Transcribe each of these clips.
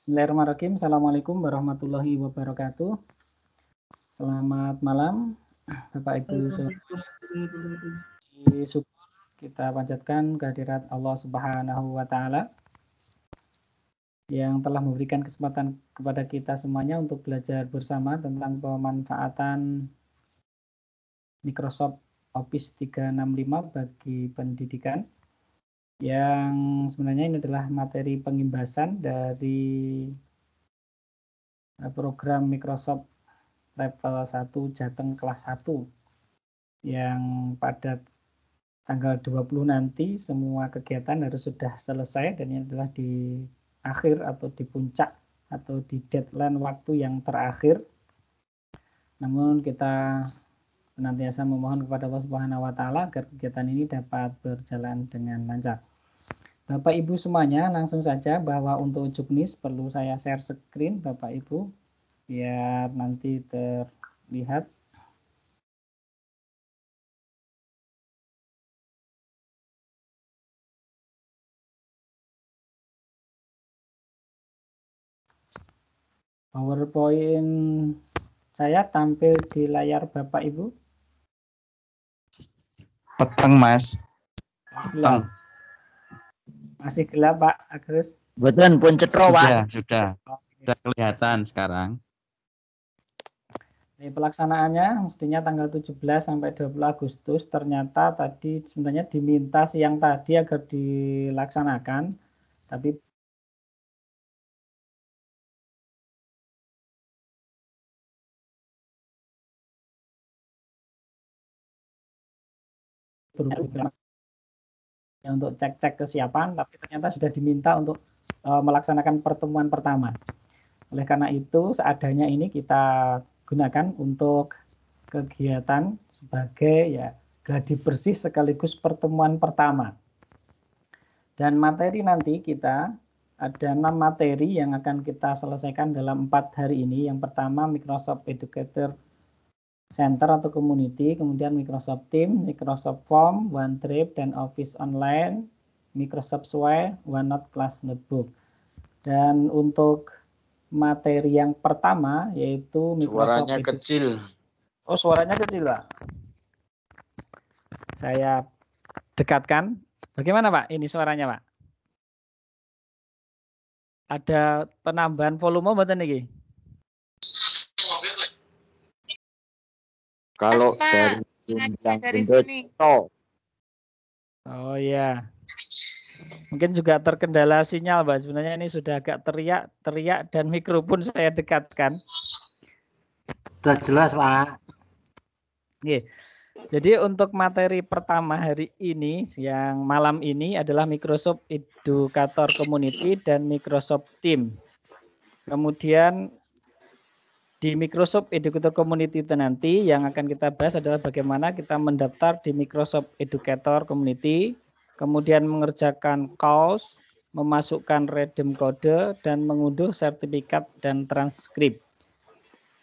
Bismillahirrahmanirrahim. Assalamualaikum warahmatullahi wabarakatuh. Selamat malam, Bapak Ibu. Syukur kita panjatkan kehadirat Allah Subhanahu wa Ta'ala yang telah memberikan kesempatan kepada kita semuanya untuk belajar bersama tentang pemanfaatan Microsoft Office 365 bagi pendidikan. Yang sebenarnya ini adalah materi pengimbasan dari program Microsoft level 1 Jateng kelas 1 yang pada tanggal 20 nanti semua kegiatan harus sudah selesai, dan ini adalah di akhir atau di puncak atau di deadline waktu yang terakhir. Namun kita senantiasa memohon kepada Allah Subhanahu wa Ta'ala agar kegiatan ini dapat berjalan dengan lancar. Bapak Ibu semuanya, langsung saja bahwa untuk Juknis perlu saya share screen Bapak Ibu biar nanti terlihat. PowerPoint saya tampil di layar Bapak Ibu. Peteng, Mas. Peteng. Masih gelap, Pak Agus? Betul, pun cetro, Pak. Sudah kelihatan sekarang. Pelaksanaannya mestinya tanggal 17 sampai 20 Agustus. Ternyata tadi sebenarnya diminta siang tadi agar dilaksanakan, tapi untuk cek-cek kesiapan, tapi ternyata sudah diminta untuk melaksanakan pertemuan pertama. Oleh karena itu, seadanya ini kita gunakan untuk kegiatan sebagai gladi bersih sekaligus pertemuan pertama. Dan materi nanti kita ada 6 materi yang akan kita selesaikan dalam 4 hari ini. Yang pertama Microsoft Educator Center atau Community, kemudian Microsoft Teams, Microsoft Form, OneDrive, dan Office Online, Microsoft Sway, OneNote Class Notebook. Dan untuk materi yang pertama yaitu Microsoft Suaranya kecil. Oh, suaranya kecil, Pak. Saya dekatkan. Bagaimana, Pak? Ini suaranya, Pak. Ada penambahan volume mboten niki? Kalau dari sini. Oh ya. Mungkin juga terkendala sinyal, Mbak. Sebenarnya ini sudah agak teriak dan mikrofon saya dekatkan. Sudah jelas, Pak. Oke. Jadi untuk materi pertama hari ini yang malam ini adalah Microsoft Educator Community dan Microsoft Teams. Kemudian di Microsoft Educator Community itu nanti yang akan kita bahas adalah bagaimana kita mendaftar di Microsoft Educator Community, kemudian mengerjakan course, memasukkan redeem code, dan mengunduh sertifikat dan transkrip.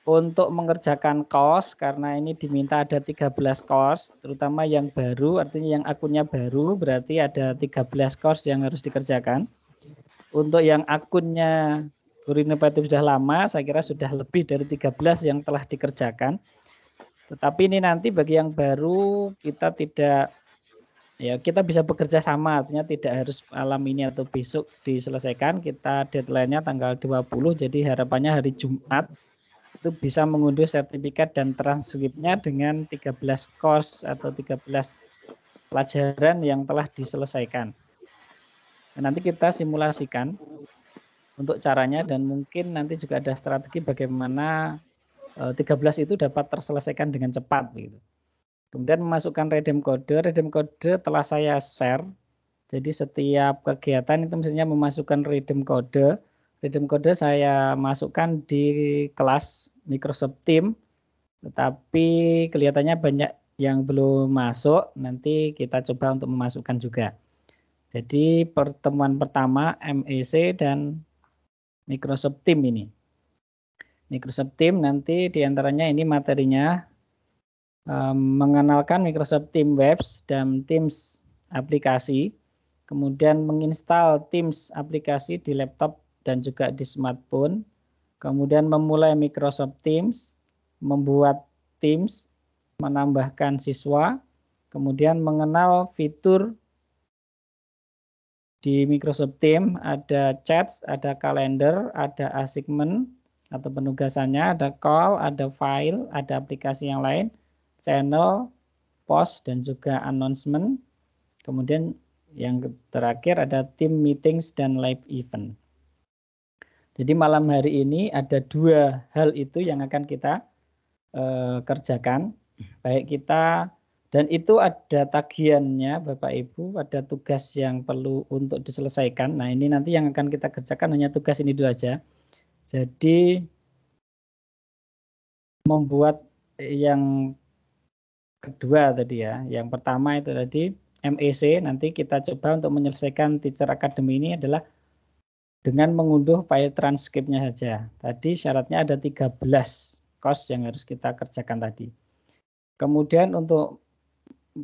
Untuk mengerjakan course, karena ini diminta ada 13 course, terutama yang baru, artinya yang akunnya baru, berarti ada 13 course yang harus dikerjakan. Untuk yang akunnya Guru Inovatif sudah lama, saya kira sudah lebih dari 13 yang telah dikerjakan. Tetapi ini nanti bagi yang baru kita kita bisa bekerja sama, artinya tidak harus malam ini atau besok diselesaikan. Kita deadline-nya tanggal 20, jadi harapannya hari Jumat itu bisa mengunduh sertifikat dan transkripnya dengan 13 course atau 13 pelajaran yang telah diselesaikan. Dan nanti kita simulasikan untuk caranya, dan mungkin nanti juga ada strategi bagaimana 13 itu dapat terselesaikan dengan cepat gitu. Kemudian memasukkan redeem code telah saya share. Jadi setiap kegiatan itu mestinya memasukkan redeem code. Redeem code saya masukkan di kelas Microsoft Teams, tetapi kelihatannya banyak yang belum masuk. Nanti kita coba untuk memasukkan juga. Jadi pertemuan pertama MEC dan Microsoft Teams ini. Microsoft Teams nanti diantaranya ini materinya mengenalkan Microsoft Teams Webs dan Teams aplikasi, kemudian menginstal Teams aplikasi di laptop dan juga di smartphone. Kemudian memulai Microsoft Teams, membuat Teams, menambahkan siswa, kemudian mengenal fitur di Microsoft Teams, ada chats, ada kalender, ada assignment atau penugasannya, ada call, ada file, ada aplikasi yang lain, channel, post, dan juga announcement. Kemudian yang terakhir ada team meetings dan live event. Jadi malam hari ini ada dua hal itu yang akan kita kerjakan. Baik kita, dan itu ada tagihannya Bapak Ibu, ada tugas yang perlu untuk diselesaikan. Nah ini nanti yang akan kita kerjakan hanya tugas ini dulu aja. Jadi membuat yang kedua tadi ya. Yang pertama itu tadi MEC, nanti kita coba untuk menyelesaikan Teacher Academy ini adalah dengan mengunduh file transkripnya saja. Tadi syaratnya ada 13 course yang harus kita kerjakan tadi. Kemudian untuk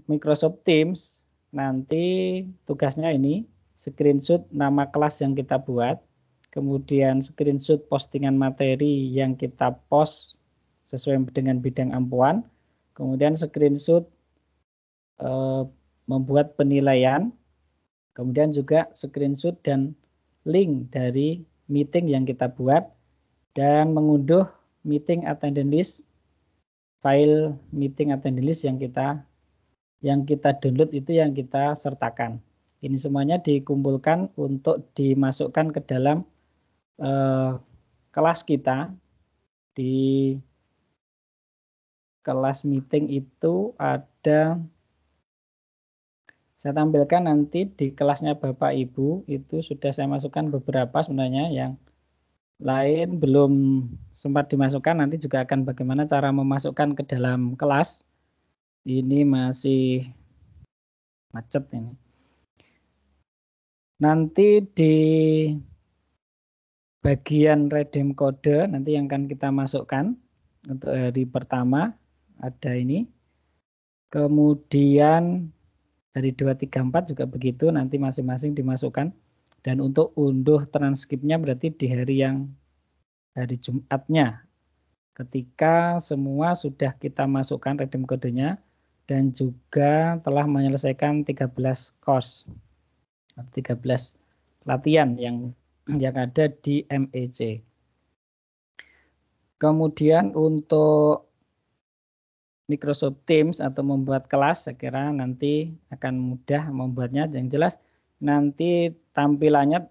Microsoft Teams, nanti tugasnya ini screenshot nama kelas yang kita buat, kemudian screenshot postingan materi yang kita post sesuai dengan bidang ampuan, kemudian screenshot membuat penilaian, kemudian juga screenshot dan link dari meeting yang kita buat, dan mengunduh meeting attendance list, file meeting attendance list yang kita download itu yang kita sertakan. Ini semuanya dikumpulkan untuk dimasukkan ke dalam kelas kita. Di kelas meeting itu ada, saya tampilkan nanti di kelasnya Bapak Ibu, itu sudah saya masukkan beberapa sebenarnya, yang lain belum sempat dimasukkan, nanti juga akan bagaimana cara memasukkan ke dalam kelas. Ini masih macet ini. Nanti di bagian redeem kode nanti yang akan kita masukkan untuk hari pertama ada ini. Kemudian dari 2, 3, 4 juga begitu, nanti masing-masing dimasukkan. Dan untuk unduh transkripnya berarti di hari Jumatnya, ketika semua sudah kita masukkan redeem kodenya dan juga telah menyelesaikan 13 course, 13 latihan yang ada di MEC. Kemudian untuk Microsoft Teams atau membuat kelas, saya kira nanti akan mudah membuatnya. Yang jelas nanti tampilannya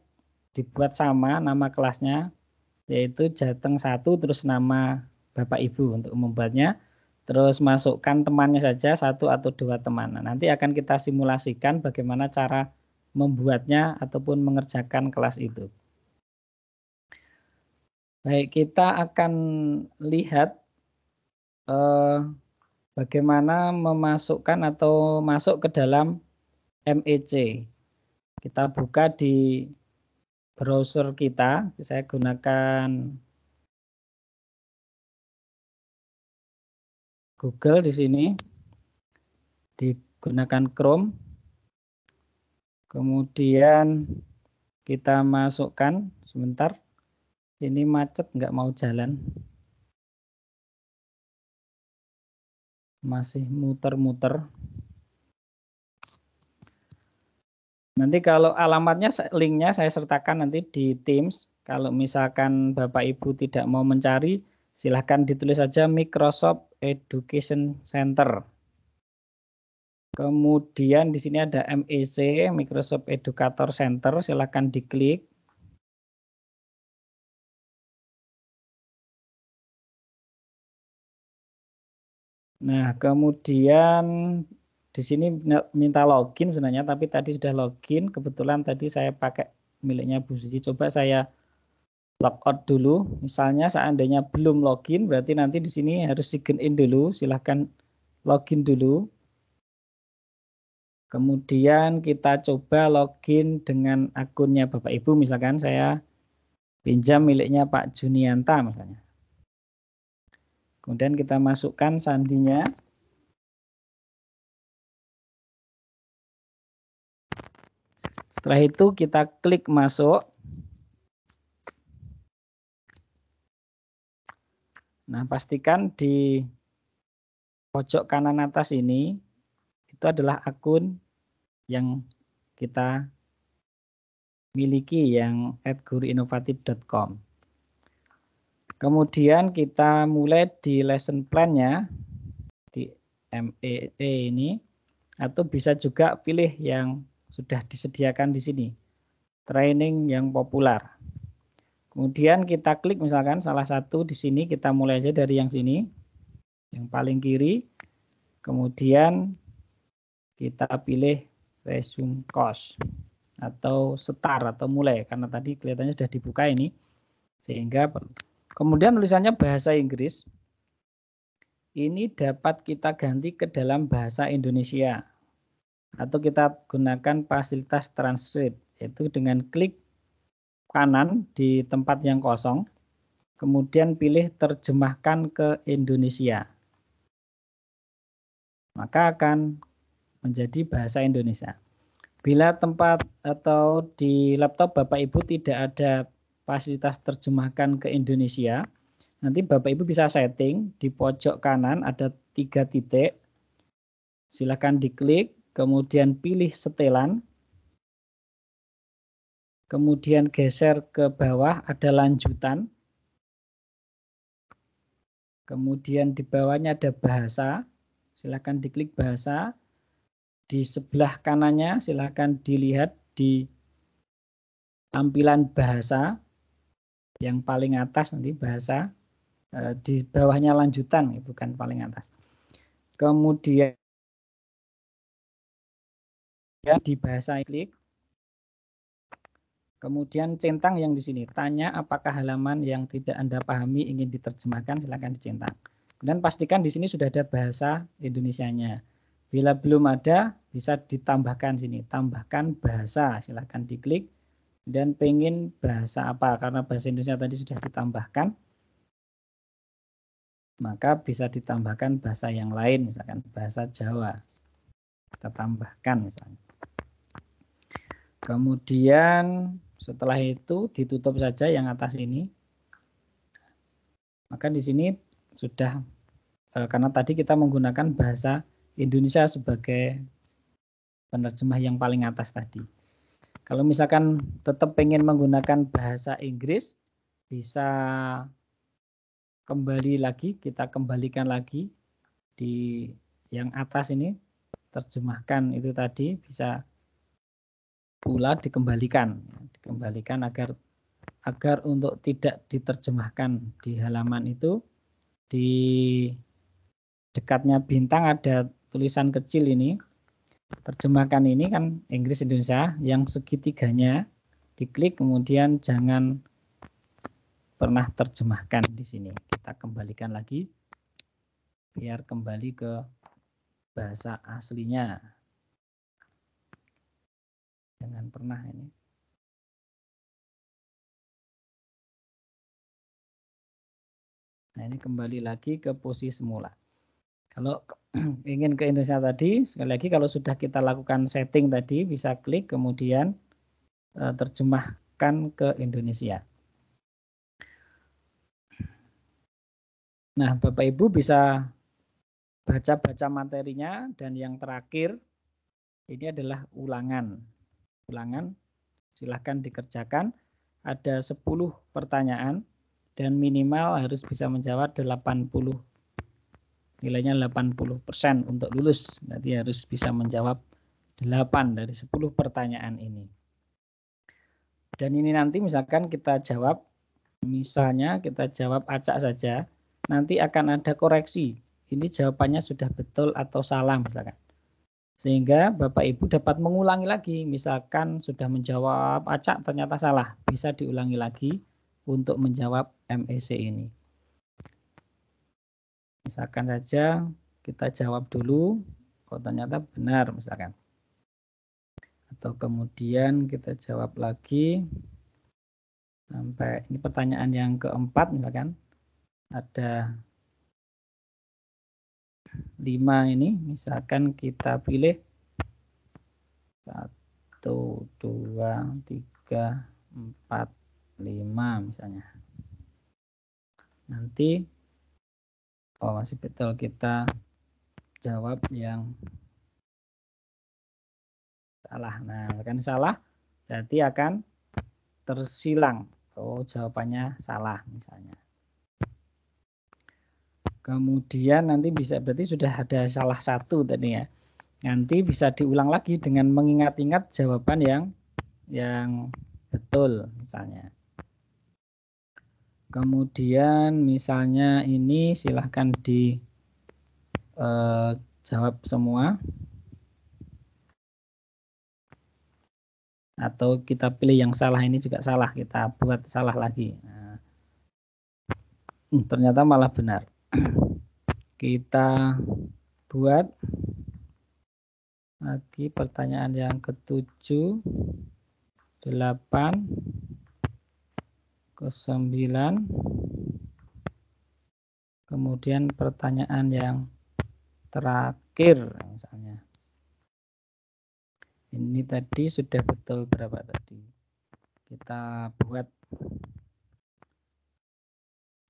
dibuat sama nama kelasnya, yaitu Jateng 1 terus nama Bapak Ibu untuk membuatnya. Terus masukkan temannya saja 1 atau 2 teman. Nah, nanti akan kita simulasikan bagaimana cara membuatnya ataupun mengerjakan kelas itu. Baik, kita akan lihat bagaimana memasukkan atau masuk ke dalam MEC. Kita buka di browser kita, saya gunakan Google di sini, digunakan Chrome. Kemudian kita masukkan, sebentar, ini macet nggak mau jalan. Masih muter-muter. Nanti kalau alamatnya, linknya saya sertakan nanti di Teams. Kalau misalkan Bapak Ibu tidak mau mencari, silahkan ditulis saja Microsoft Education Center. Kemudian di sini ada MEC, Microsoft Educator Center, silahkan diklik. Nah, kemudian di sini minta login sebenarnya, tapi tadi sudah login. Kebetulan tadi saya pakai miliknya Bu Suci. Coba saya logout dulu. Misalnya seandainya belum login, berarti nanti di sini harus sign in dulu. Silahkan login dulu. Kemudian kita coba login dengan akunnya Bapak Ibu. Misalkan saya pinjam miliknya Pak Junianta misalnya. Kemudian kita masukkan sandinya. Setelah itu kita klik masuk. Nah, pastikan di pojok kanan atas ini itu adalah akun yang kita miliki yang @guruinovatif.com. Kemudian kita mulai di lesson plan-nya di MEE ini, atau bisa juga pilih yang sudah disediakan di sini, training yang populer. Kemudian kita klik misalkan salah satu di sini, kita mulai aja dari yang sini, yang paling kiri. Kemudian kita pilih resume course atau start atau mulai, karena tadi kelihatannya sudah dibuka ini, sehingga kemudian tulisannya bahasa Inggris. Ini dapat kita ganti ke dalam bahasa Indonesia atau kita gunakan fasilitas transcript, yaitu dengan klik kanan di tempat yang kosong, kemudian pilih terjemahkan ke Indonesia. Maka akan menjadi bahasa Indonesia. Bila tempat atau di laptop Bapak Ibu tidak ada fasilitas terjemahkan ke Indonesia, nanti Bapak Ibu bisa setting di pojok kanan ada 3 titik. Silakan diklik, kemudian pilih setelan. Kemudian geser ke bawah ada lanjutan. Kemudian di bawahnya ada bahasa. Silakan diklik bahasa. Di sebelah kanannya silakan dilihat di tampilan bahasa. Yang paling atas nanti bahasa. Di bawahnya lanjutan, bukan paling atas. Kemudian di bahasa klik. Kemudian centang yang di sini, tanya apakah halaman yang tidak Anda pahami ingin diterjemahkan, silakan dicentang. Kemudian pastikan di sini sudah ada bahasa Indonesianya. Bila belum ada, bisa ditambahkan sini, tambahkan bahasa, silakan diklik. Dan pengen bahasa apa, karena bahasa Indonesia tadi sudah ditambahkan, maka bisa ditambahkan bahasa yang lain, misalkan bahasa Jawa. Kita tambahkan misalnya. Kemudian setelah itu ditutup saja yang atas ini. Maka di sini sudah, karena tadi kita menggunakan bahasa Indonesia sebagai penerjemah yang paling atas tadi. Kalau misalkan tetap pengen menggunakan bahasa Inggris, bisa kembali lagi, kita kembalikan lagi di yang atas ini, terjemahkan itu tadi, bisa pula dikembalikan agar untuk tidak diterjemahkan di halaman itu, di dekatnya bintang ada tulisan kecil ini, terjemahkan ini kan Inggris Indonesia, yang segitiganya diklik, kemudian jangan pernah terjemahkan di sini. Kita kembalikan lagi biar kembali ke bahasa aslinya. Jangan pernah ini. Nah, ini kembali lagi ke posisi semula. Kalau ingin ke Indonesia tadi, sekali lagi kalau sudah kita lakukan setting tadi, bisa klik kemudian terjemahkan ke Indonesia. Nah, Bapak Ibu bisa baca-baca materinya, dan yang terakhir ini adalah ulangan. Ulangan silahkan dikerjakan. Ada 10 pertanyaan dan minimal harus bisa menjawab 80. Nilainya 80% untuk lulus. Nanti harus bisa menjawab 8 dari 10 pertanyaan ini. Dan ini nanti misalkan kita jawab, misalnya kita jawab acak saja, nanti akan ada koreksi. Ini jawabannya sudah betul atau salah misalkan. Sehingga Bapak Ibu dapat mengulangi lagi. Misalkan sudah menjawab acak ternyata salah, bisa diulangi lagi untuk menjawab MEC ini. Misalkan saja kita jawab dulu, kok ternyata benar misalkan. Atau kemudian kita jawab lagi sampai ini pertanyaan yang keempat misalkan. Ada 5 ini, misalkan kita pilih 1, 2, 3, 4, 5 misalnya. Nanti Oh, masih betul, kita jawab yang salah. Nah, kan salah berarti akan tersilang. Oh, jawabannya salah misalnya. Kemudian nanti bisa berarti sudah ada salah satu tadi ya. Nanti bisa diulang lagi dengan mengingat-ingat jawaban yang betul misalnya. Kemudian misalnya ini silahkan dijawab semua. Atau kita pilih yang salah ini juga salah, kita buat salah lagi. Nah, ternyata malah benar. Kita buat lagi pertanyaan yang ke-7, 8, ke-9, kemudian pertanyaan yang terakhir misalnya. Ini tadi sudah betul berapa tadi? Kita buat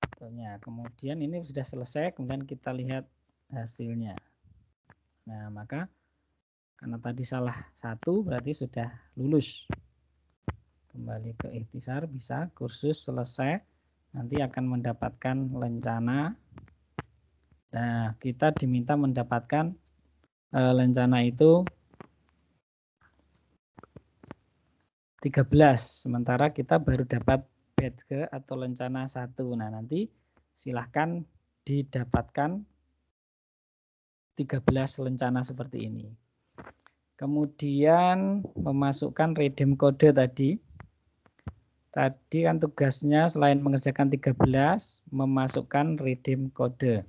betulnya. Kemudian ini sudah selesai, kemudian kita lihat hasilnya. Nah, maka karena tadi salah satu berarti sudah lulus. Kembali ke ikhtisar bisa, kursus selesai. Nanti akan mendapatkan lencana. Nah, kita diminta mendapatkan lencana itu 13, sementara kita baru dapat badge atau lencana 1. Nah, nanti silahkan didapatkan 13 lencana seperti ini. Kemudian memasukkan redeem kode tadi. Tadi kan tugasnya selain mengerjakan 13, memasukkan redeem kode.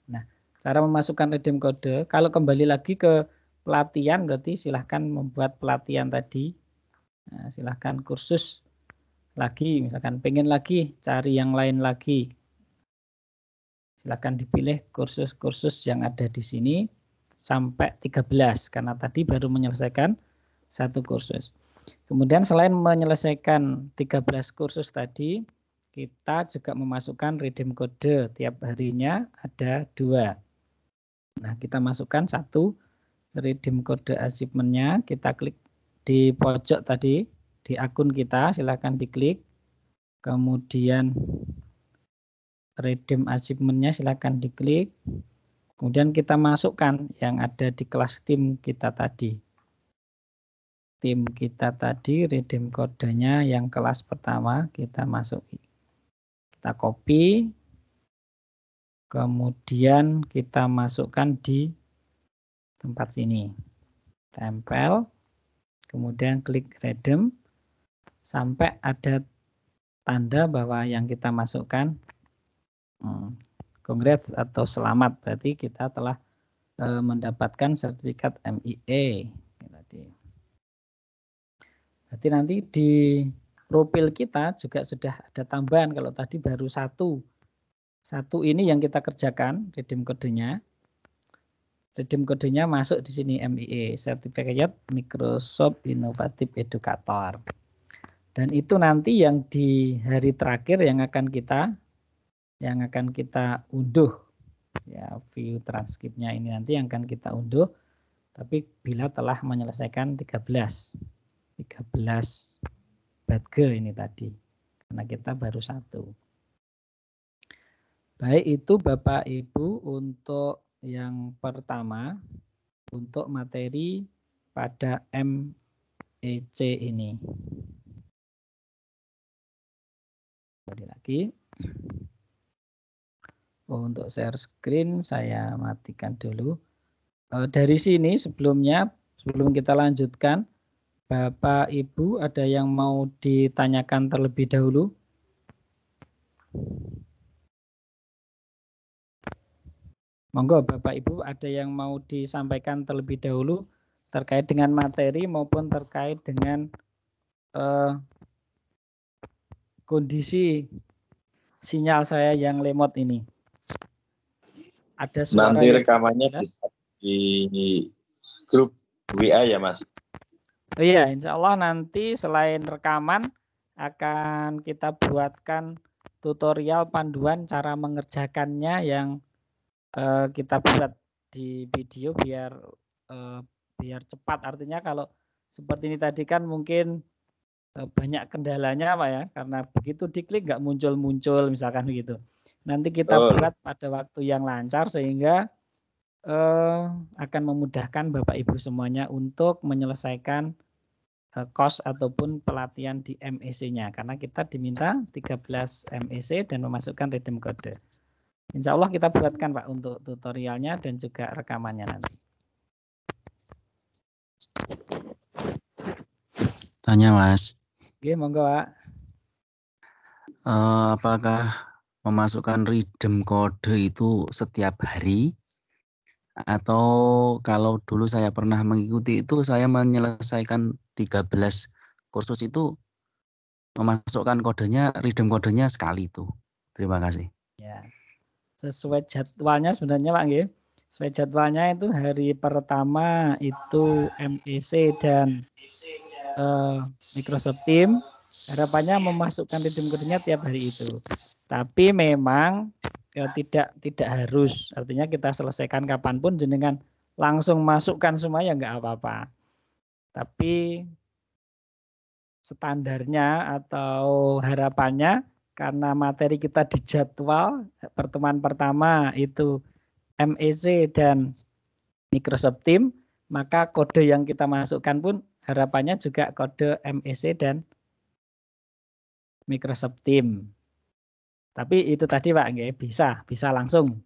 Nah, cara memasukkan redeem kode, kalau kembali lagi ke pelatihan berarti silahkan membuat pelatihan tadi. Nah, silahkan kursus lagi, misalkan pengen lagi cari yang lain lagi. Silahkan dipilih kursus-kursus yang ada di sini sampai 13 karena tadi baru menyelesaikan satu kursus. Kemudian selain menyelesaikan 13 kursus tadi, kita juga memasukkan redeem kode. Tiap harinya ada 2. Nah, kita masukkan 1 redeem kode achievement-nya, kita klik di pojok tadi di akun kita, silahkan diklik. Kemudian redeem achievement-nya silahkan diklik. Kemudian kita masukkan yang ada di kelas tim kita tadi. Tim kita tadi, redeem kodenya yang kelas pertama kita masuki. Kita copy. Kemudian kita masukkan di tempat sini. Tempel. Kemudian klik redeem. Sampai ada tanda bahwa yang kita masukkan congrats atau selamat, berarti kita telah mendapatkan sertifikat MIE. Berarti nanti di profil kita juga sudah ada tambahan. Kalau tadi baru satu ini yang kita kerjakan, redeem kodenya. Redeem kodenya masuk di sini MIE, Sertifikat Microsoft Innovative Educator. Dan itu nanti yang di hari terakhir yang akan kita unduh. Ya, view transkripnya ini nanti yang akan kita unduh. Tapi bila telah menyelesaikan 13 badge ini tadi. Karena kita baru 1. Baik, itu Bapak Ibu untuk yang pertama, untuk materi pada MEC ini. Kembali lagi. Untuk share screen saya matikan dulu. Dari sini sebelum kita lanjutkan, Bapak Ibu ada yang mau ditanyakan terlebih dahulu? Monggo Bapak Ibu ada yang mau disampaikan terlebih dahulu terkait dengan materi maupun terkait dengan kondisi sinyal saya yang lemot ini. Ada suara nanti yang rekamannya di grup WA ya Mas? Oh iya, insya Allah nanti selain rekaman akan kita buatkan tutorial panduan cara mengerjakannya yang kita buat di video biar cepat. Artinya kalau seperti ini tadi kan mungkin banyak kendalanya Pak ya, karena begitu diklik nggak muncul misalkan begitu. Nanti kita buat pada waktu yang lancar sehingga akan memudahkan Bapak Ibu semuanya untuk menyelesaikan kos ataupun pelatihan di MEC-nya, karena kita diminta 13 MEC dan memasukkan redeem kode. Insya Allah kita buatkan Pak untuk tutorialnya dan juga rekamannya nanti. Tanya Mas, Oke, monggo Pak. apakah memasukkan redeem kode itu setiap hari? Atau kalau dulu saya pernah mengikuti itu, saya menyelesaikan 13 kursus itu memasukkan kodenya, redeem kodenya sekali itu. Terima kasih. Ya, sesuai jadwalnya sebenarnya Pak nggih. Sesuai jadwalnya itu hari pertama itu MEC dan Microsoft Teams. Harapannya memasukkan redeem kodenya tiap hari itu. Tapi memang tidak harus. Artinya kita selesaikan kapanpun, jenengan langsung masukkan semua ya nggak apa-apa. Tapi standarnya atau harapannya karena materi kita dijadwal pertemuan pertama itu MEC dan Microsoft Teams, maka kode yang kita masukkan pun harapannya juga kode MEC dan Microsoft Teams. Tapi itu tadi Pak, bisa langsung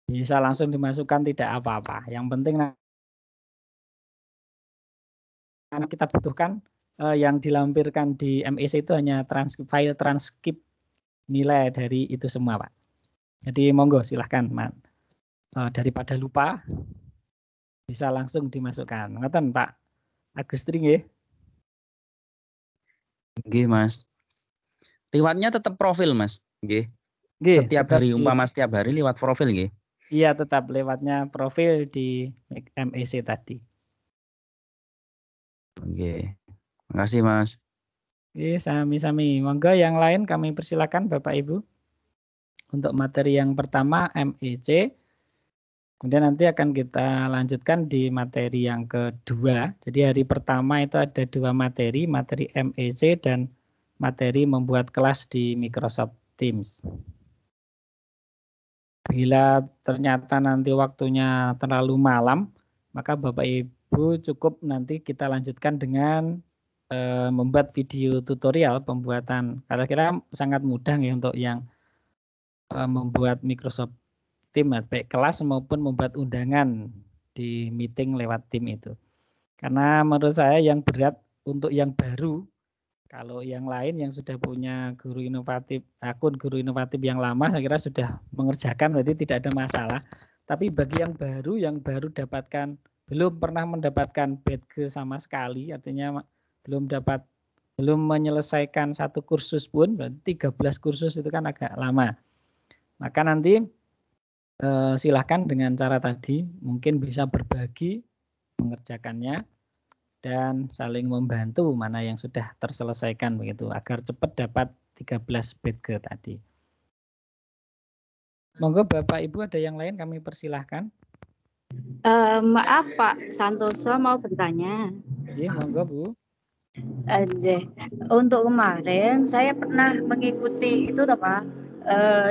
dimasukkan, tidak apa-apa. Yang penting kita butuhkan yang dilampirkan di MEC itu hanya file transkrip nilai dari itu semua Pak. Jadi monggo silahkan daripada lupa bisa langsung dimasukkan. Ngoten Pak Agustri nggih. Nggih Mas. Liwatnya tetap profil Mas. Nggih. Setiap hari setiap hari lewat profil nggih. Iya, tetap lewatnya profil di MEC tadi. Oke. Makasih Mas. Oke, sami-sami. Monggo yang lain kami persilakan Bapak Ibu. Untuk materi yang pertama MEC. Kemudian nanti akan kita lanjutkan di materi yang kedua. Jadi hari pertama itu ada 2 materi MEC dan materi membuat kelas di Microsoft Teams. Bila ternyata nanti waktunya terlalu malam, maka Bapak Ibu cukup nanti kita lanjutkan dengan membuat video tutorial pembuatan. Kira-kira sangat mudah ya untuk yang membuat Microsoft Teams, baik kelas maupun membuat undangan di meeting lewat Teams itu. Karena menurut saya yang berat untuk yang baru. Kalau yang lain yang sudah punya guru inovatif, akun guru inovatif yang lama, saya kira sudah mengerjakan, berarti tidak ada masalah. Tapi bagi yang baru belum pernah mendapatkan badge sama sekali, artinya belum menyelesaikan satu kursus pun, berarti 13 kursus itu kan agak lama. Maka nanti silahkan dengan cara tadi, mungkin bisa berbagi mengerjakannya, dan saling membantu mana yang sudah terselesaikan begitu agar cepat dapat 13 badge tadi. Monggo Bapak Ibu ada yang lain kami persilahkan. Maaf Pak Santoso mau bertanya. Iya, monggo Bu. Untuk kemarin saya pernah mengikuti itu Pak,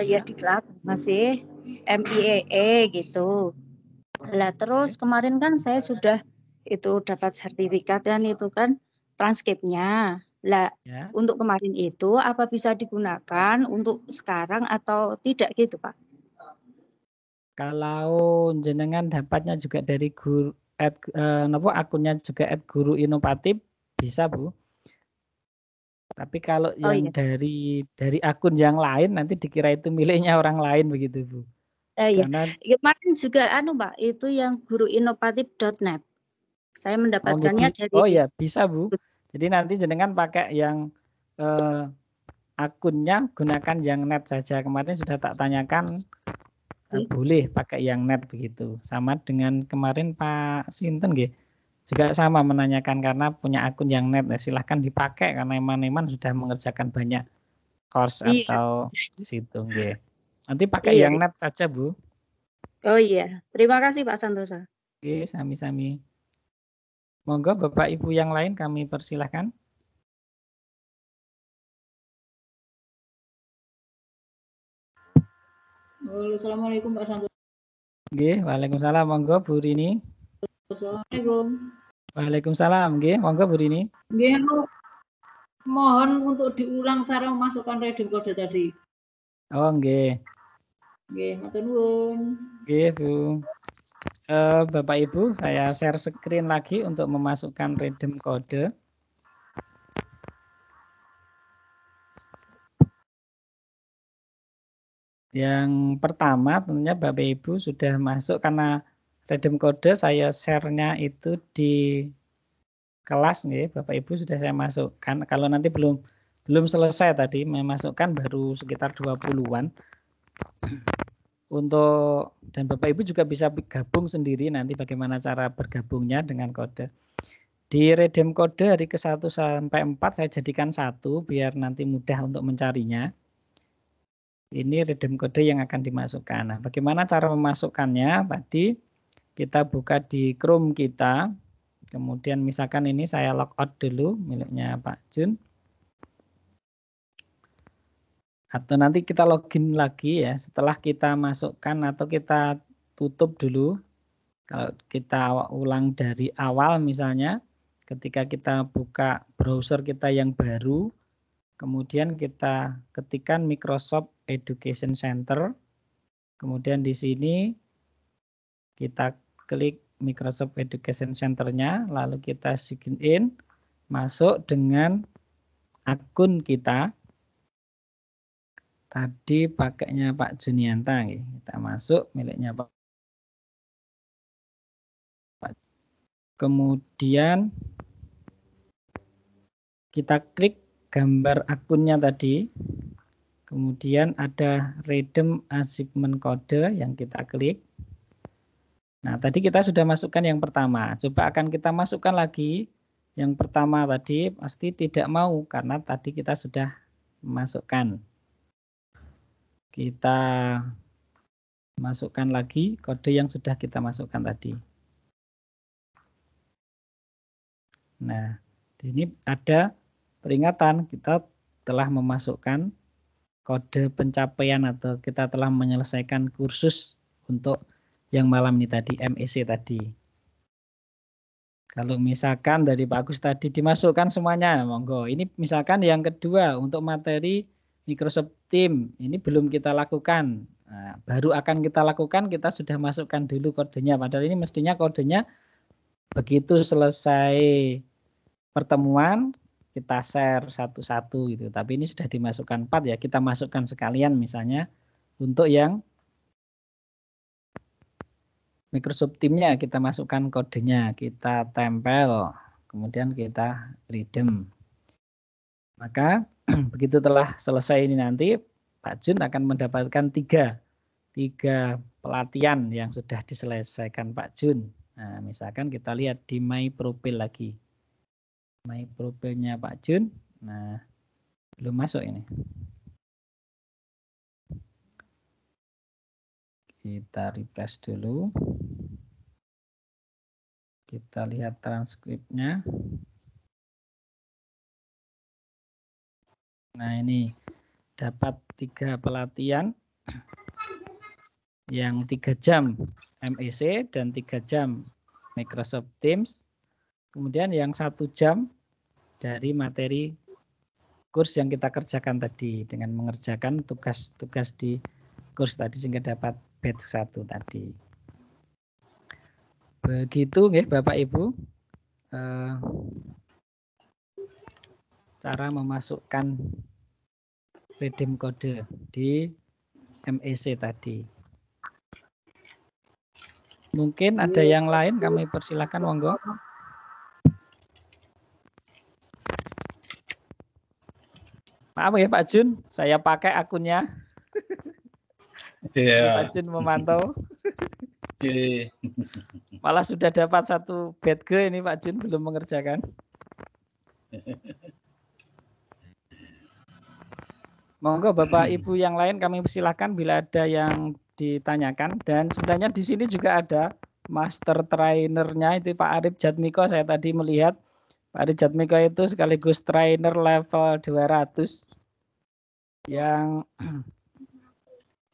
ya di kelas masih MEEE gitu. Lah terus kemarin kan saya sudah itu dapat sertifikat dan itu kan transkripnya. Lah ya. Untuk kemarin itu apa bisa digunakan untuk sekarang atau tidak gitu Pak? Kalau jenengan dapatnya juga dari guru akunnya juga @guru inovatif bisa Bu. Tapi kalau yang dari akun yang lain nanti dikira itu miliknya orang lain begitu Bu. Karena kemarin juga Mbak itu yang guruinovatif.net. Saya mendapatkannya dari ya bisa Bu. Jadi nanti jenengan pakai yang akunnya gunakan yang net saja. Kemarin sudah tak tanyakan boleh pakai yang net begitu. Sama dengan kemarin Pak Sinten nggih. Juga sama menanyakan karena punya akun yang net. Silahkan dipakai karena Eman sudah mengerjakan banyak course Iya. atau di situ nggih. Nanti pakai Iya. yang net saja, Bu. Oh iya, terima kasih Pak Santosa. Oke, sami-sami. Monggo Bapak Ibu yang lain kami persilahkan. Assalamualaikum Pak Santosa. Nggih, Waalaikumsalam. Monggo Bu Rini. Assalamualaikum. Waalaikumsalam. Nggih, monggo Bu Rini. Nggih, mohon untuk diulang cara memasukkan redeem kode tadi. Oh, nggih. Nggih, matur nuwun. Nggih, Bu. Bapak Ibu, saya share screen lagi untuk memasukkan redeem kode. Yang pertama tentunya Bapak Ibu sudah masuk karena redeem kode saya share-nya itu di kelas nih, Bapak Ibu sudah saya masukkan. Kalau nanti belum selesai tadi memasukkan baru sekitar 20-an. Dan Bapak Ibu juga bisa gabung sendiri nanti bagaimana cara bergabungnya dengan kode. Di redeem kode hari ke-1 sampai 4 saya jadikan 1 biar nanti mudah untuk mencarinya. Ini redeem kode yang akan dimasukkan. Nah, bagaimana cara memasukkannya? Tadi kita buka di Chrome kita. Kemudian misalkan ini saya logout dulu miliknya Pak Jun. Atau nanti kita login lagi ya setelah kita masukkan atau kita tutup dulu. Kalau kita ulang dari awal misalnya ketika kita buka browser kita yang baru, kemudian kita ketikkan Microsoft Education Center. Kemudian di sini kita klik Microsoft Education Center-nya, lalu kita sign in, masuk dengan akun kita. Tadi pakainya Pak Junianta, kita masuk miliknya Pak. Kemudian kita klik gambar akunnya tadi. Kemudian ada redeem achievement code yang kita klik. Nah, tadi kita sudah masukkan yang pertama. Coba akan kita masukkan lagi. Yang pertama tadi pasti tidak mau karena tadi kita sudah masukkan. Kita masukkan lagi kode yang sudah kita masukkan tadi. Nah, di sini ada peringatan kita telah memasukkan kode pencapaian atau kita telah menyelesaikan kursus untuk yang malam ini tadi, MEC tadi. Kalau misalkan dari Pak Agus tadi dimasukkan semuanya, monggo. Ini misalkan yang kedua untuk materi Microsoft Teams, ini belum kita lakukan. Nah, baru akan kita lakukan, kita sudah masukkan dulu kodenya. Padahal ini mestinya kodenya begitu selesai pertemuan, kita share satu-satu gitu. Tapi ini sudah dimasukkan 4 ya, kita masukkan sekalian misalnya untuk yang Microsoft Teams-nya kita masukkan kodenya, kita tempel, kemudian kita redeem. Maka begitu telah selesai ini nanti, Pak Jun akan mendapatkan tiga pelatihan yang sudah diselesaikan Pak Jun. Nah, misalkan kita lihat di My Profile lagi. My Profile-nya Pak Jun. Nah, belum masuk ini. Kita refresh dulu. Kita lihat transkripnya. Nah, ini dapat 3 pelatihan yang 3 jam MEC dan 3 jam Microsoft Teams. Kemudian yang 1 jam dari materi kurs yang kita kerjakan tadi dengan mengerjakan tugas-tugas di kurs tadi sehingga dapat batch 1 tadi. Begitu nggih Bapak Ibu cara memasukkan redeem kode di MEC tadi. Mungkin ada yang lain, kami persilakan monggo. Maaf ya Pak Jun, saya pakai akunnya. Pak Jun memantau. Malah sudah dapat 1 badge ini Pak Jun belum mengerjakan. Monggo Bapak Ibu yang lain kami persilahkan bila ada yang ditanyakan. Dan sebenarnya di sini juga ada master trainernya itu Pak Arif Jatmiko. Saya tadi melihat Pak Arif Jatmiko itu sekaligus trainer level 200 yang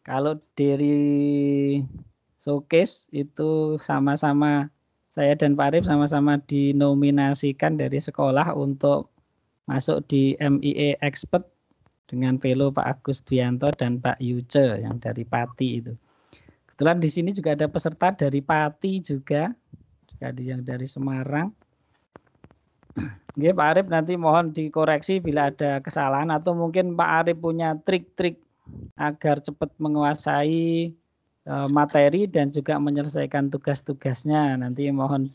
kalau dari showcase itu sama-sama saya dan Pak Arif sama-sama dinominasikan dari sekolah untuk masuk di MIE Expert dengan Velo Pak Agus Dwianto dan Pak Yuce yang dari Pati itu. Kebetulan di sini juga ada peserta dari Pati juga ada yang dari Semarang. Oke, Pak Arif nanti mohon dikoreksi bila ada kesalahan atau mungkin Pak Arif punya trik-trik agar cepat menguasai materi dan juga menyelesaikan tugas-tugasnya. Nanti mohon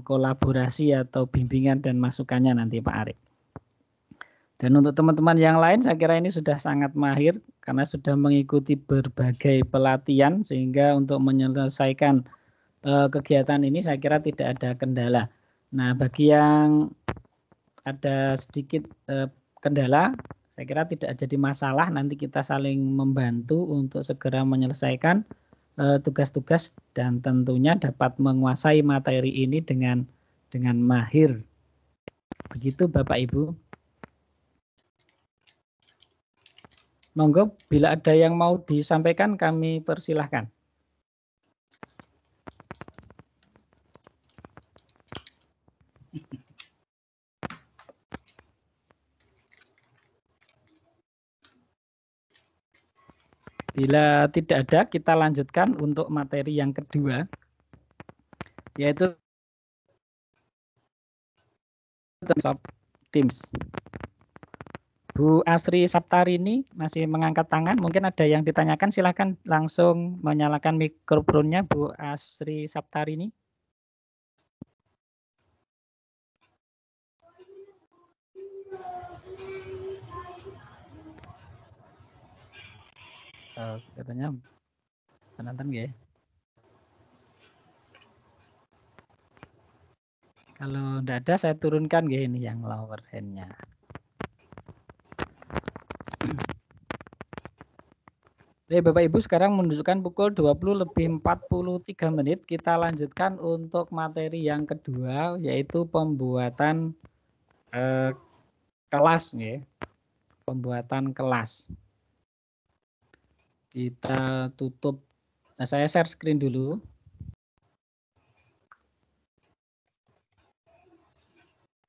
kolaborasi atau bimbingan dan masukannya nanti Pak Arif. Dan untuk teman-teman yang lain saya kira ini sudah sangat mahir karena sudah mengikuti berbagai pelatihan sehingga untuk menyelesaikan kegiatan ini saya kira tidak ada kendala. Nah, bagi yang ada sedikit kendala saya kira tidak jadi masalah, nanti kita saling membantu untuk segera menyelesaikan tugas-tugas dan tentunya dapat menguasai materi ini dengan mahir. Begitu Bapak Ibu. Monggo bila ada yang mau disampaikan kami persilahkan. Bila tidak ada, kita lanjutkan untuk materi yang kedua, yaitu Teams. Bu Asri Saptarini masih mengangkat tangan. Mungkin ada yang ditanyakan, silakan langsung menyalakan mikrofonnya Bu Asri Saptarini. Katanya penonton ya. Kalau tidak ada saya turunkan ya ini yang lower hand-nya. Oke, Bapak Ibu sekarang menunjukkan pukul 20:43. Kita lanjutkan untuk materi yang kedua yaitu pembuatan kelas ya. Pembuatan kelas. Kita tutup. Nah, saya share screen dulu.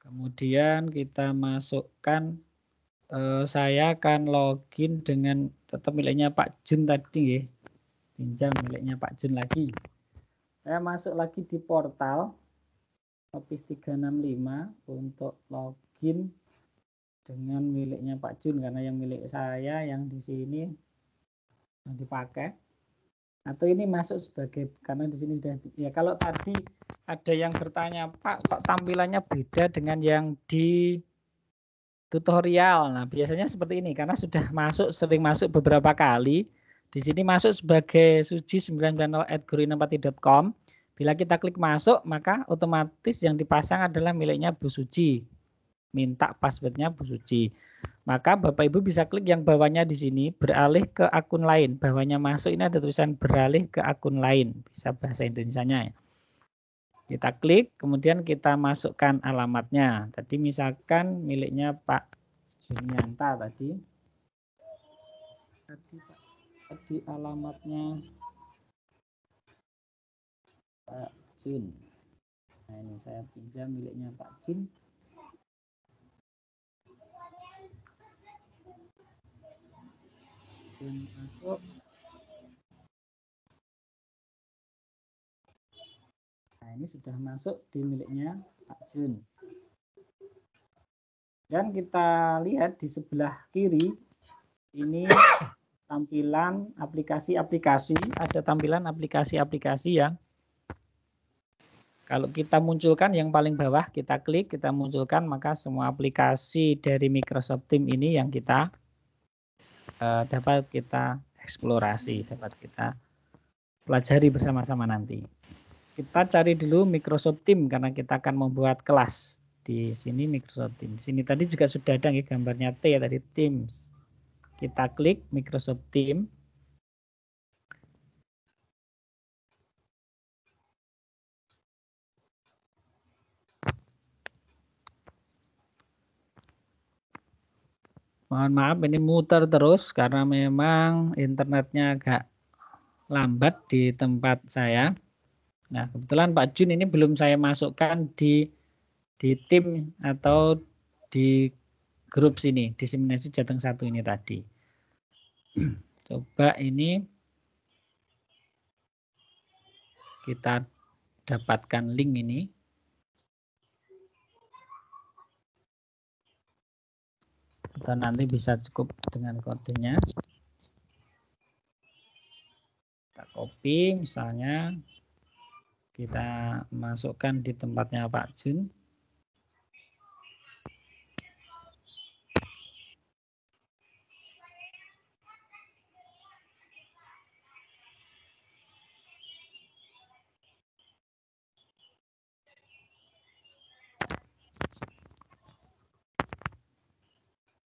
Kemudian kita masukkan, saya akan login dengan tetap miliknya Pak Jun tadi ya. Pinjam miliknya Pak Jun lagi. Saya masuk lagi di portal Office 365 untuk login dengan miliknya Pak Jun karena yang milik saya yang di sini yang dipakai. Atau ini masuk sebagai karena di sini sudah ya. Kalau tadi ada yang bertanya, Pak, kok tampilannya beda dengan yang di tutorial. Nah, biasanya seperti ini karena sudah masuk, sering masuk beberapa kali. Di sini masuk sebagai suci990@guru-inovasi.com. Bila kita klik masuk, maka otomatis yang dipasang adalah miliknya Bu Suci. Minta passwordnya Bu Suci. Maka Bapak Ibu bisa klik yang bawahnya di sini, beralih ke akun lain. Bawahnya masuk ini ada tulisan beralih ke akun lain. Bisa bahasa Indonesianya ya. Kita klik, kemudian kita masukkan alamatnya. Tadi misalkan miliknya Pak Junianta tadi. Tadi alamatnya Pak Jun. Nah, ini saya pinjam miliknya Pak Jun. Masuk. Nah, ini sudah masuk di miliknya Pak Jun. Dan kita lihat di sebelah kiri ini tampilan aplikasi-aplikasi, ada tampilan aplikasi-aplikasi yang kalau kita munculkan yang paling bawah, kita klik, kita munculkan, maka semua aplikasi dari Microsoft Teams ini yang kita dapat kita eksplorasi, dapat kita pelajari bersama-sama nanti. Kita cari dulu Microsoft Teams karena kita akan membuat kelas. di sini Microsoft Teams. Di sini tadi juga sudah ada nih gambarnya T ya tadi Teams. Kita klik Microsoft Teams. Mohon maaf ini muter terus karena memang internetnya agak lambat di tempat saya. Nah, kebetulan Pak Jun ini belum saya masukkan di tim atau di grup sini, diseminasi Jateng 1 ini tadi. Coba ini kita dapatkan link ini. Atau nanti bisa cukup dengan kodenya. Kita copy misalnya. Kita masukkan di tempatnya Pak Jun.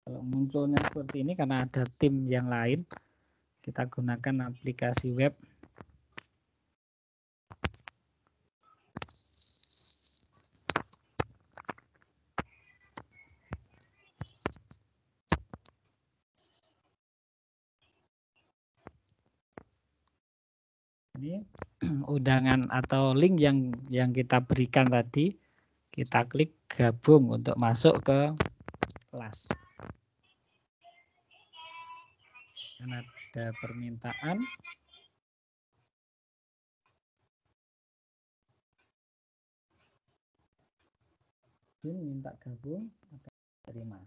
Kalau munculnya seperti ini karena ada tim yang lain, kita gunakan aplikasi web. Ini undangan atau link yang kita berikan tadi, kita klik gabung untuk masuk ke kelas. Dan ada permintaan. Minta gabung, maka terima.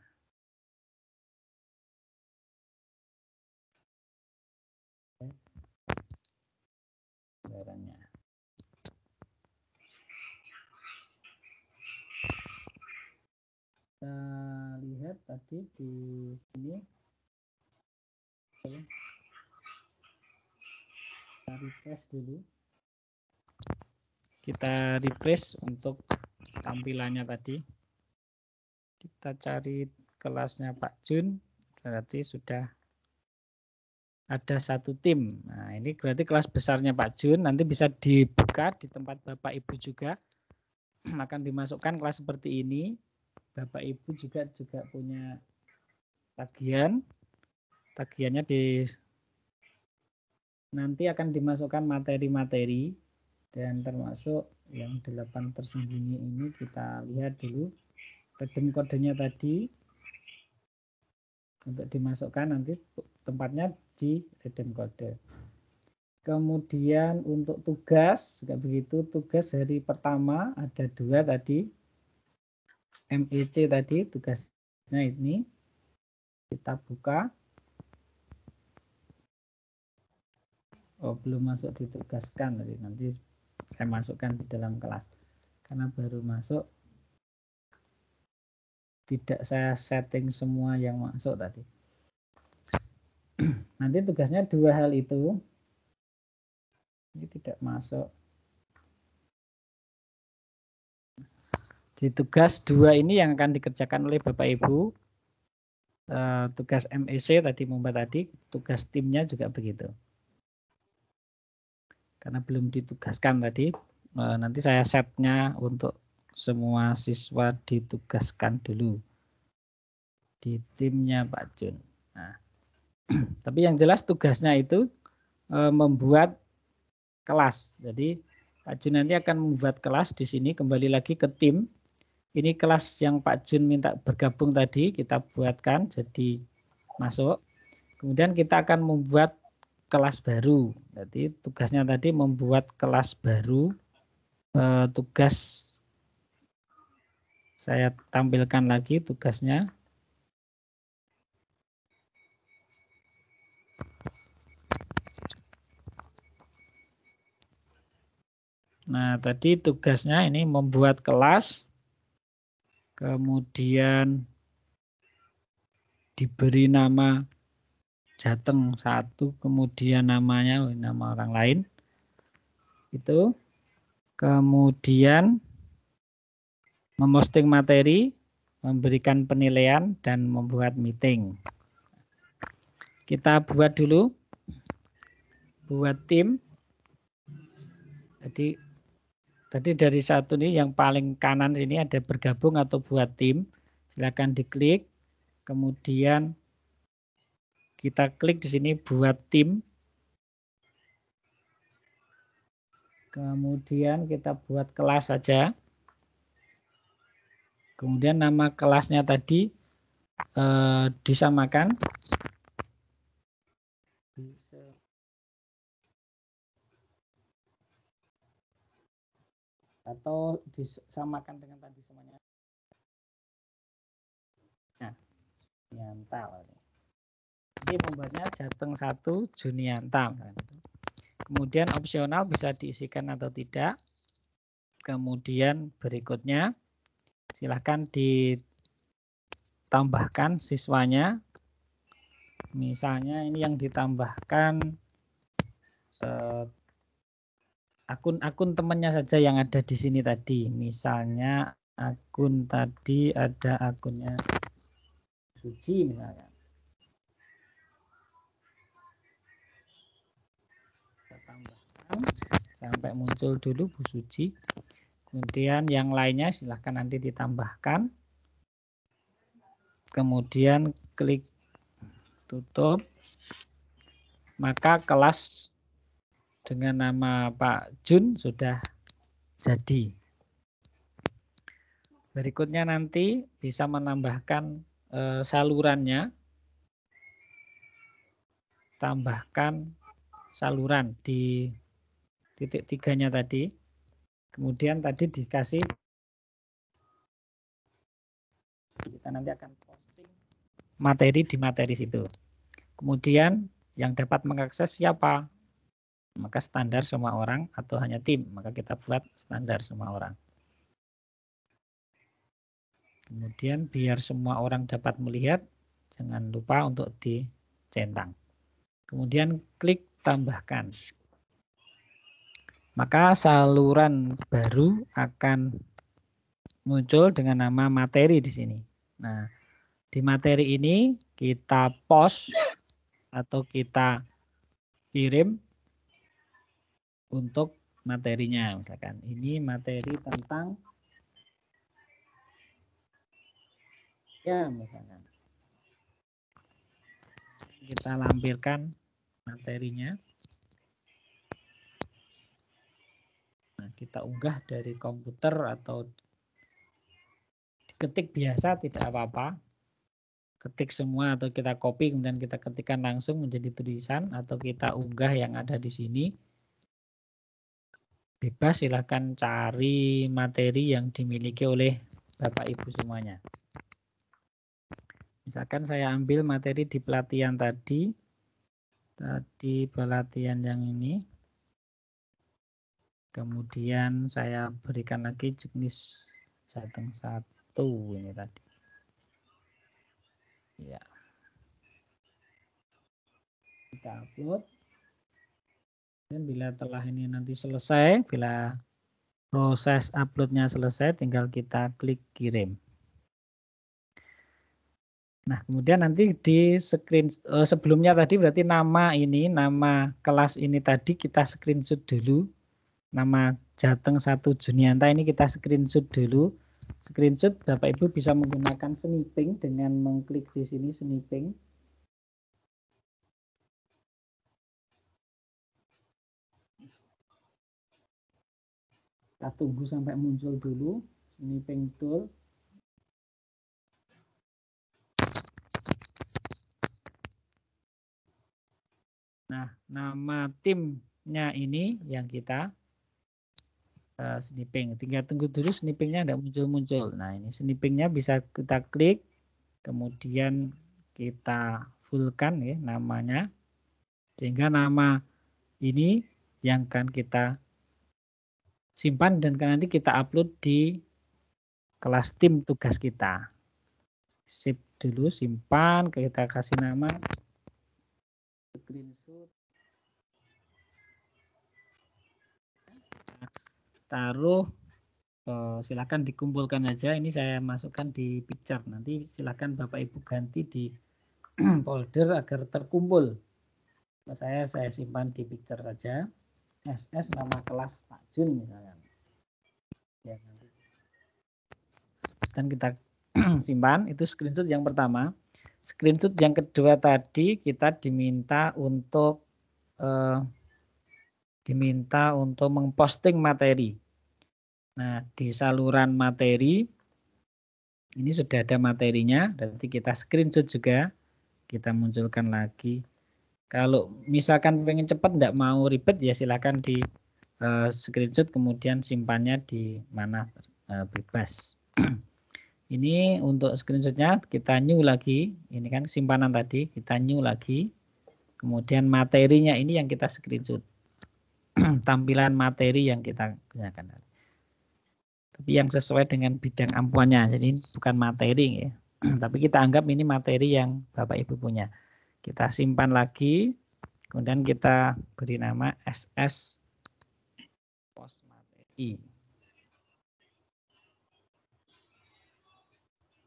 Gambarannya. Kita lihat tadi di sini. Kita refresh dulu. Kita refresh untuk tampilannya tadi. Kita cari kelasnya Pak Jun, berarti sudah ada satu tim. Nah, ini berarti kelas besarnya Pak Jun, nanti bisa dibuka di tempat Bapak Ibu juga. Akan dimasukkan kelas seperti ini. Bapak Ibu juga punya tagihan. Tagihannya nanti akan dimasukkan materi-materi dan termasuk yang 8 tersembunyi ini kita lihat dulu redeem kodenya tadi untuk dimasukkan nanti tempatnya di redeem kode. Kemudian untuk tugas juga begitu, tugas hari pertama ada 2 tadi MEC tadi tugasnya ini kita buka. Oh, belum masuk ditugaskan tadi, nanti saya masukkan di dalam kelas karena baru masuk, tidak saya setting semua yang masuk tadi. Nanti tugasnya 2 hal itu, ini tidak masuk. Di tugas 2 ini yang akan dikerjakan oleh Bapak Ibu, tugas MEC tadi membuat tadi, tugas timnya juga begitu. Karena belum ditugaskan tadi, nanti saya setnya untuk semua siswa ditugaskan dulu di timnya Pak Jun. Nah, tapi yang jelas tugasnya itu membuat kelas. Jadi Pak Jun nanti akan membuat kelas di sini, kembali lagi ke tim. Ini kelas yang Pak Jun minta bergabung tadi, kita buatkan jadi masuk. Kemudian kita akan membuat kelas baru. Jadi tugasnya tadi membuat kelas baru. Tugas saya tampilkan lagi tugasnya. Nah, tadi tugasnya ini membuat kelas. Kemudian diberi nama Jateng 1, kemudian namanya nama orang lain. Itu. Kemudian memposting materi, memberikan penilaian, dan membuat meeting. Kita buat dulu, buat tim. Jadi tadi dari satu nih yang paling kanan sini ada bergabung atau buat tim. Silakan diklik. Kemudian kita klik di sini buat tim. Kemudian kita buat kelas saja. Kemudian nama kelasnya tadi disamakan. Atau disamakan dengan tadi semuanya. Nah, Junianta. Ini membuatnya Jateng 1 Junianta. Kemudian opsional bisa diisikan atau tidak. Kemudian berikutnya silahkan ditambahkan siswanya. Misalnya ini yang ditambahkan akun temannya saja yang ada di sini tadi. Misalnya akun tadi ada akunnya Suci misalkan. Kita tambahkan sampai muncul dulu Bu Suci. Kemudian yang lainnya silahkan nanti ditambahkan. Kemudian klik tutup. Maka kelas dengan nama Pak Jun sudah jadi. Berikutnya nanti bisa menambahkan salurannya. Tambahkan saluran di titik 3-nya tadi. Kemudian tadi dikasih, kita nanti akan posting materi di materi situ. Kemudian yang dapat mengakses siapa? Maka standar semua orang atau hanya tim, maka kita buat standar semua orang. Kemudian biar semua orang dapat melihat, jangan lupa untuk dicentang. Kemudian klik tambahkan. Maka saluran baru akan muncul dengan nama materi di sini. Nah, di materi ini kita post atau kita kirim untuk materinya. Misalkan ini materi tentang ya misalkan. Kita lampirkan materinya. Nah, kita unggah dari komputer atau ketik biasa tidak apa-apa. Ketik semua atau kita copy kemudian kita ketikkan langsung menjadi tulisan atau kita unggah yang ada di sini. Bebas, silakan cari materi yang dimiliki oleh Bapak Ibu semuanya. Misalkan saya ambil materi di pelatihan tadi pelatihan yang ini. Kemudian saya berikan lagi jenis Jateng 1 ini tadi. Ya. Kita upload. Dan bila telah ini nanti selesai, bila proses uploadnya selesai, tinggal kita klik kirim. Nah, kemudian nanti di screen sebelumnya tadi berarti nama ini, nama kelas ini tadi kita screenshot dulu. Nama Jateng 1 Junianta ini kita screenshot dulu. Screenshot Bapak Ibu bisa menggunakan sniping dengan mengklik di sini sniping. Kita tunggu sampai muncul dulu sniping tool. Nah, nama timnya ini yang kita sniping. Tinggal tunggu dulu snipingnya tidak muncul-muncul. Nah, ini snipingnya bisa kita klik, kemudian kita fullkan ya namanya, sehingga nama ini yang akan kita simpan dan nanti kita upload di kelas tim tugas kita. Sip dulu, simpan, kita kasih nama, screenshot, taruh silakan dikumpulkan aja. Ini saya masukkan di picture. Nanti silakan Bapak Ibu ganti di folder agar terkumpul. Saya simpan di picture saja. SS nama kelas Pak Jun misalnya. Ya, nanti. Dan kita simpan, itu screenshot yang pertama. Screenshot yang kedua tadi kita diminta untuk memposting materi. Nah, di saluran materi ini sudah ada materinya, nanti kita screenshot juga, kita munculkan lagi. Kalau misalkan pengen cepat, enggak mau ribet, ya silakan di screenshot kemudian simpannya di mana bebas. Ini untuk screenshotnya kita new lagi, ini kan simpanan tadi, kita new lagi. Kemudian materinya ini yang kita screenshot. Tampilan materi yang kita gunakan. Tapi yang sesuai dengan bidang ampuannya, jadi bukan materi ya. Tapi kita anggap ini materi yang Bapak Ibu punya. Kita simpan lagi, kemudian kita beri nama SS Pos Materi.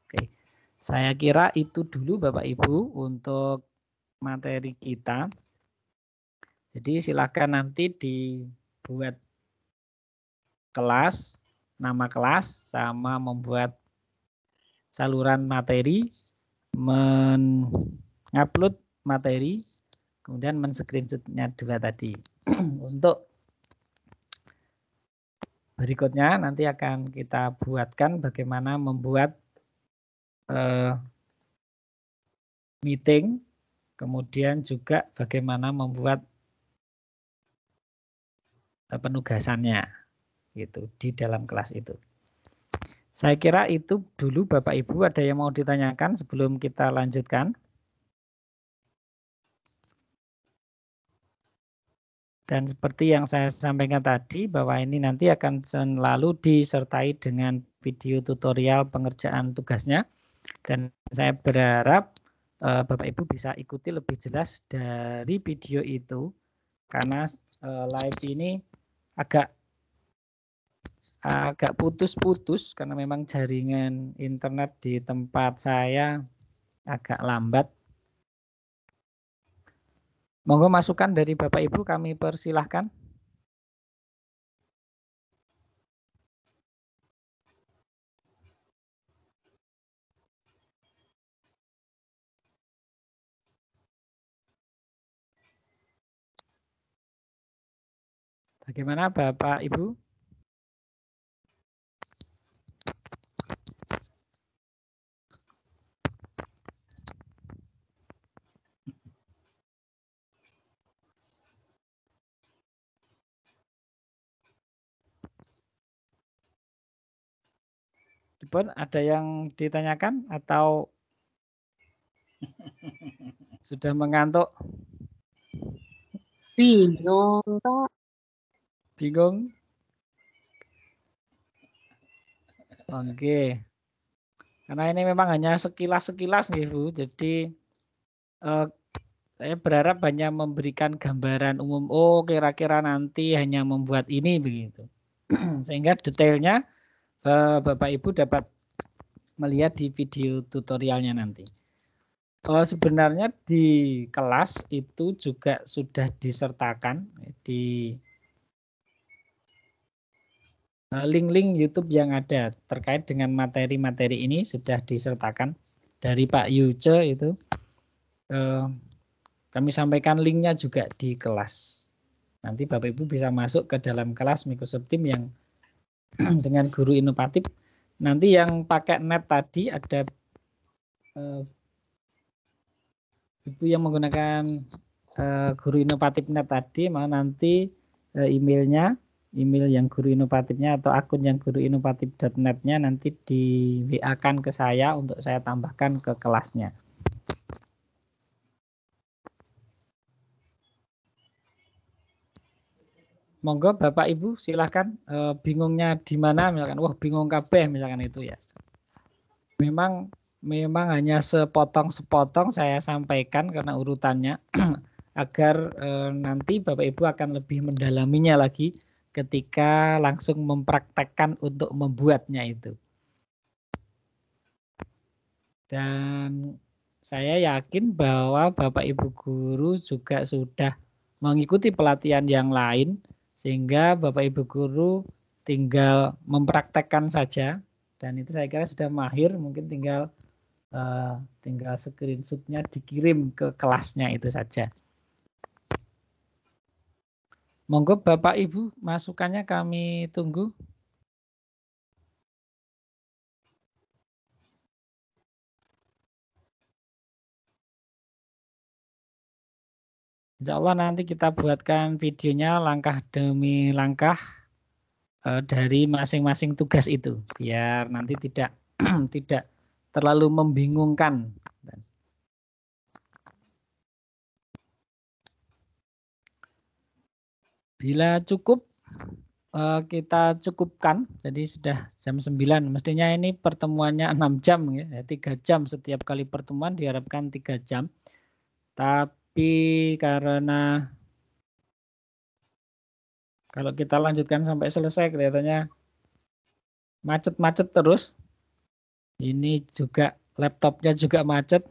Oke, saya kira itu dulu Bapak Ibu untuk materi kita. Jadi silakan nanti dibuat kelas, nama kelas, sama membuat saluran materi, mengupload materi, kemudian men-screenshotnya dua tadi. Untuk berikutnya nanti akan kita buatkan bagaimana membuat meeting, kemudian juga bagaimana membuat penugasannya gitu di dalam kelas itu. Saya kira itu dulu Bapak Ibu, ada yang mau ditanyakan sebelum kita lanjutkan? Dan seperti yang saya sampaikan tadi, bahwa ini nanti akan selalu disertai dengan video tutorial pengerjaan tugasnya. Dan saya berharap Bapak Ibu bisa ikuti lebih jelas dari video itu, karena live ini agak putus-putus karena memang jaringan internet di tempat saya agak lambat. Monggo masukan dari Bapak Ibu kami persilahkan. Bagaimana Bapak Ibu? Pun ada yang ditanyakan atau sudah mengantuk? Bingung, Pak. Bingung? Oke. Karena ini memang hanya sekilas-sekilas nih Bu. Jadi saya berharap hanya memberikan gambaran umum. Oh, kira-kira nanti hanya membuat ini begitu. Sehingga detailnya Bapak Ibu dapat melihat di video tutorialnya nanti. Sebenarnya di kelas itu juga sudah disertakan di link-link YouTube yang ada terkait dengan materi-materi ini, sudah disertakan dari Pak Yuce itu. Kami sampaikan linknya juga di kelas. Nanti Bapak Ibu bisa masuk ke dalam kelas Microsoft Teams yang dengan guru inovatif. Nanti yang pakai net tadi ada Ibu yang menggunakan guru inovatif net tadi, mau nanti emailnya, email yang guru inovatifnya atau akun yang guru inovatif.net-nya nanti di WA-kan ke saya untuk saya tambahkan ke kelasnya. Monggo Bapak Ibu silahkan, bingungnya di mana misalkan, wah bingung kabeh misalkan itu ya. Memang hanya sepotong-sepotong saya sampaikan karena urutannya agar nanti Bapak Ibu akan lebih mendalaminya lagi ketika langsung mempraktekkan untuk membuatnya itu. Dan saya yakin bahwa Bapak Ibu guru juga sudah mengikuti pelatihan yang lain, sehingga Bapak Ibu guru tinggal mempraktekkan saja, dan itu saya kira sudah mahir, mungkin tinggal screenshotnya dikirim ke kelasnya itu saja. Monggo Bapak Ibu, masukannya kami tunggu. Insya Allah nanti kita buatkan videonya langkah demi langkah dari masing-masing tugas itu, biar nanti tidak tidak terlalu membingungkan. Bila cukup, kita cukupkan. Jadi sudah jam 9. Mestinya ini pertemuannya 6 jam, ya. 3 jam setiap kali pertemuan, diharapkan 3 jam. Tapi karena kalau kita lanjutkan sampai selesai kelihatannya macet-macet terus. Ini juga laptopnya juga macet.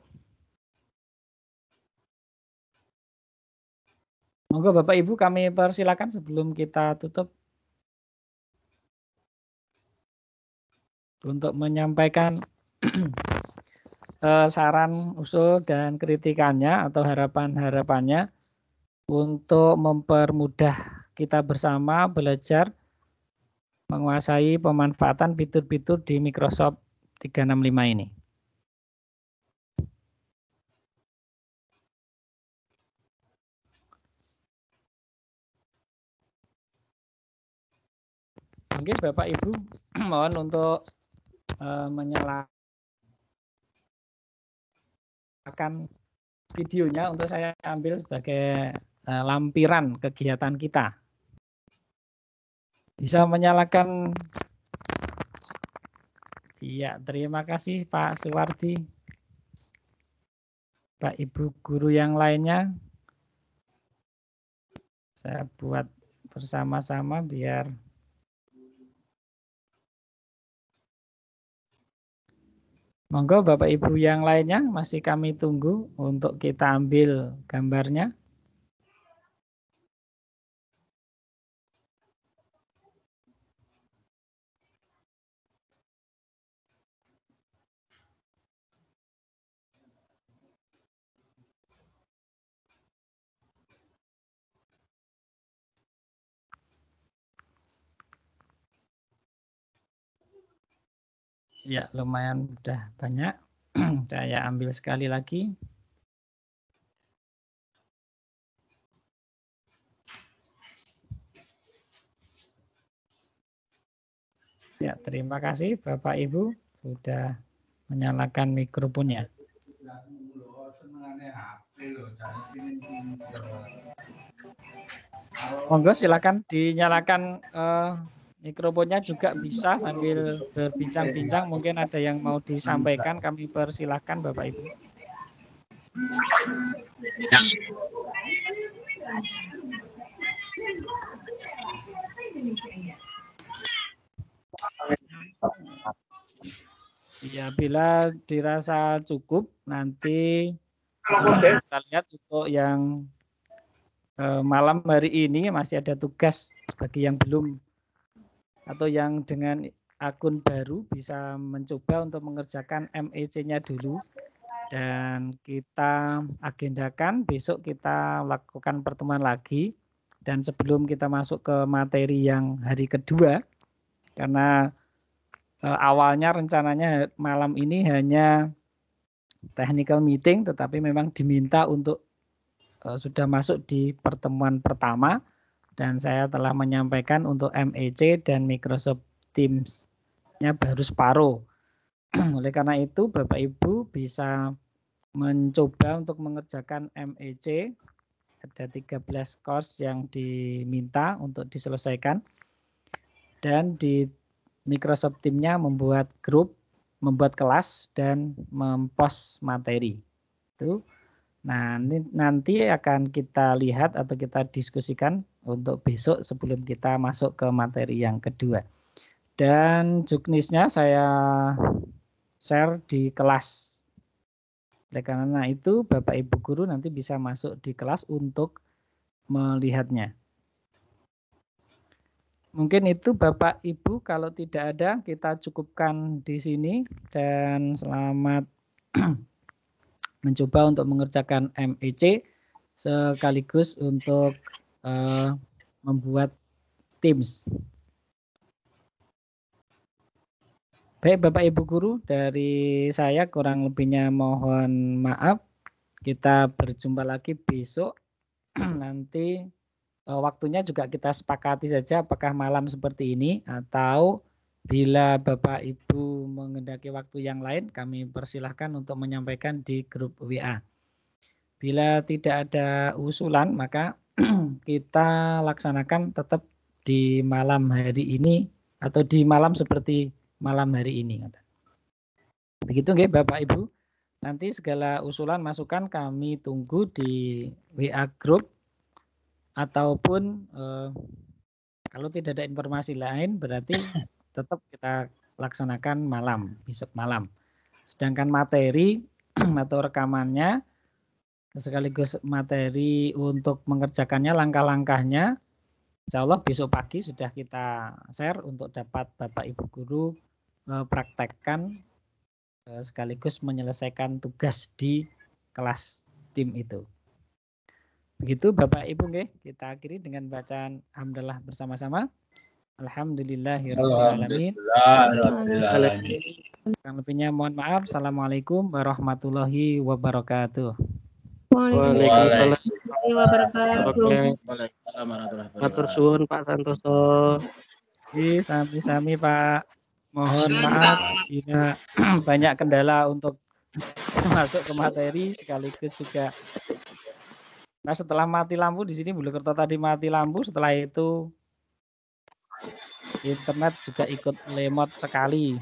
Monggo Bapak Ibu kami persilakan sebelum kita tutup untuk menyampaikan saran, usul, dan kritikannya atau harapan-harapannya untuk mempermudah kita bersama belajar menguasai pemanfaatan fitur-fitur di Microsoft 365 ini. Mungkin Bapak Ibu mohon untuk menyalakan videonya untuk saya ambil sebagai lampiran kegiatan kita. Bisa menyalakan. Iya, terima kasih Pak Suwardi. Pak Ibu guru yang lainnya. Saya buat bersama-sama biar monggo Bapak Ibu yang lainnya masih kami tunggu untuk kita ambil gambarnya. Ya, lumayan udah banyak. Saya ambil sekali lagi. Ya, terima kasih Bapak Ibu sudah menyalakan mikrofonnya. Monggo silakan dinyalakan mikrofonnya juga bisa sambil berbincang-bincang. Mungkin ada yang mau disampaikan, kami persilahkan Bapak Ibu. Ya, bila dirasa cukup, nanti kita lihat untuk yang malam hari ini masih ada tugas bagi yang belum atau yang dengan akun baru bisa mencoba untuk mengerjakan MEC-nya dulu, dan kita agendakan besok kita lakukan pertemuan lagi. Dan sebelum kita masuk ke materi yang hari kedua, karena awalnya rencananya malam ini hanya technical meeting, tetapi memang diminta untuk sudah masuk di pertemuan pertama. Dan saya telah menyampaikan untuk MEC dan Microsoft Teams-nya baru separuh. Oleh karena itu, Bapak Ibu bisa mencoba untuk mengerjakan MEC. Ada 13 course yang diminta untuk diselesaikan. Dan di Microsoft Teams-nya membuat grup, membuat kelas, dan mempost materi. Itu Nah, nanti akan kita lihat atau kita diskusikan untuk besok sebelum kita masuk ke materi yang kedua. Dan juknisnya saya share di kelas. Oleh karena itu, Bapak Ibu Guru nanti bisa masuk di kelas untuk melihatnya. Mungkin itu Bapak Ibu, kalau tidak ada kita cukupkan di sini dan selamat mencoba untuk mengerjakan MEC sekaligus untuk membuat Teams. Baik Bapak Ibu Guru, dari saya kurang lebihnya mohon maaf. Kita berjumpa lagi besok. Nanti waktunya juga kita sepakati saja apakah malam seperti ini atau bila Bapak Ibu mengendaki waktu yang lain, kami persilahkan untuk menyampaikan di grup WA. Bila tidak ada usulan, maka kita laksanakan tetap di malam hari ini atau di malam seperti malam hari ini. Begitu nggih Bapak Ibu. Nanti segala usulan masukan kami tunggu di WA grup ataupun kalau tidak ada informasi lain berarti tetap kita laksanakan malam, besok malam. Sedangkan materi atau rekamannya sekaligus materi untuk mengerjakannya, langkah-langkahnya, insya Allah besok pagi sudah kita share untuk dapat Bapak Ibu Guru praktekkan sekaligus menyelesaikan tugas di kelas tim itu. Begitu Bapak Ibu nggih, kita akhiri dengan bacaan hamdalah bersama-sama. Alhamdulillahirrahmanirrahim. Kurang lebihnya mohon maaf. Assalamualaikum warahmatullahi wabarakatuh. Waalaikumsalam Wabarakatuh. Matur suwun Pak Santoso. Sami-sami Pak. Mohon maaf bila banyak kendala untuk masuk ke materi sekaligus juga. Nah, setelah mati lampu di sini Mojokerto tadi mati lampu, setelah itu internet juga ikut lemot sekali.